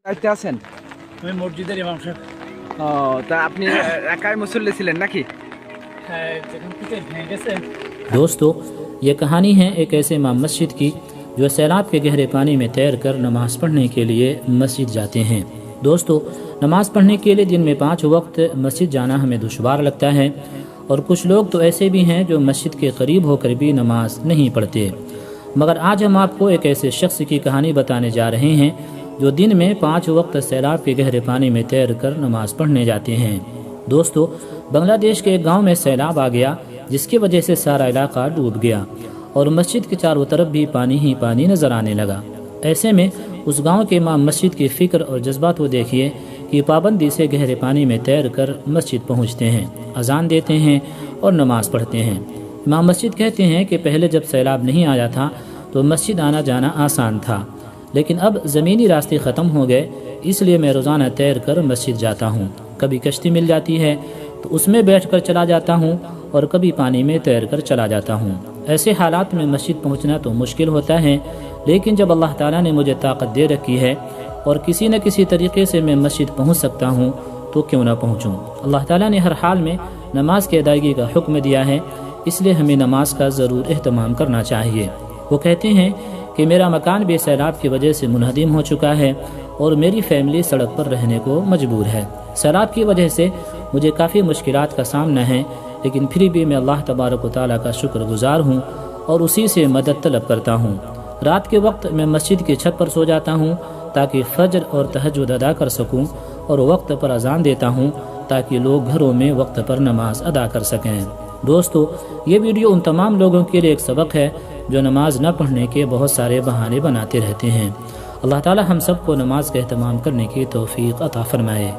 দায়িত্বে আছেন? আমি মসজিদের ইমাম সাহেব। ও, তা আপনি একাই মুসল্লি ছিলেন নাকি? হ্যাঁ, যেখান থেকে ভেঙে গেছে। दोस्तों, ये कहानी है एक ऐसे इमाम मस्जिद की जो सैलाब के गहरे पानी में तैर कर नमाज़ पढ़ने के लिए मस्जिद जाते हैं। दोस्तों, नमाज़ पढ़ने के लिए दिन में 5 वक्त मस्जिद जाना हमें दुश्वार लगता है, और कुछ लोग तो ऐसे भी हैं जो मस्जिद के करीब होकर भी नमाज नहीं पढ़ते। मगर आज हम आपको एक ऐसे शख्स की कहानी बताने जा रहे हैं जो दिन में 5 वक्त सैलाब के गहरे पानी में तैर कर नमाज पढ़ने जाते हैं। दोस्तों, बांग्लादेश के एक गांव में सैलाब आ गया, जिसकी वजह से सारा इलाका डूब गया और मस्जिद के चारों तरफ भी पानी ही पानी नजर आने लगा। ऐसे में उस गांव के इमाम मस्जिद की फ़िक्र और जज्बात को देखिए कि पाबंदी से गहरे पानी में तैर कर मस्जिद पहुँचते हैं, अजान देते हैं और नमाज पढ़ते हैं। इमाम मस्जिद कहते हैं कि पहले जब सैलाब नहीं आया था तो मस्जिद आना जाना आसान था, लेकिन अब ज़मीनी रास्ते ख़त्म हो गए, इसलिए मैं रोज़ाना तैर कर मस्जिद जाता हूँ। कभी कश्ती मिल जाती है तो उसमें बैठकर चला जाता हूँ और कभी पानी में तैर कर चला जाता हूँ। ऐसे हालात में मस्जिद पहुँचना तो मुश्किल होता है, लेकिन जब अल्लाह ताला ने मुझे ताकत दे रखी है और किसी न किसी तरीके से मैं मस्जिद पहुँच सकता हूँ तो क्यों ना पहुँचूँ। अल्लाह ताला ने हर हाल में नमाज की अदायगी का हुक्म दिया है, इसलिए हमें नमाज का ज़रूर एहतमाम करना चाहिए। वो कहते हैं कि मेरा मकान भी सैलाब की वजह से मुनहदिम हो चुका है और मेरी फैमिली सड़क पर रहने को मजबूर है। सैलाब की वजह से मुझे काफ़ी मुश्किलात का सामना है, लेकिन फिर भी मैं अल्लाह तबारक व तआला का शुक्रगुजार हूँ और उसी से मदद तलब करता हूँ। रात के वक्त मैं मस्जिद की छत पर सो जाता हूँ ताकि फजर और तहज्जुद अदा कर सकूँ, और वक्त पर अजान देता हूँ ताकि लोग घरों में वक्त पर नमाज अदा कर सकें। दोस्तों, ये वीडियो उन तमाम लोगों के लिए एक सबक है जो नमाज न पढ़ने के बहुत सारे बहाने बनाते रहते हैं। अल्लाह ताला हम सबको नमाज का एहतमाम करने की तौफीक अता फरमाए।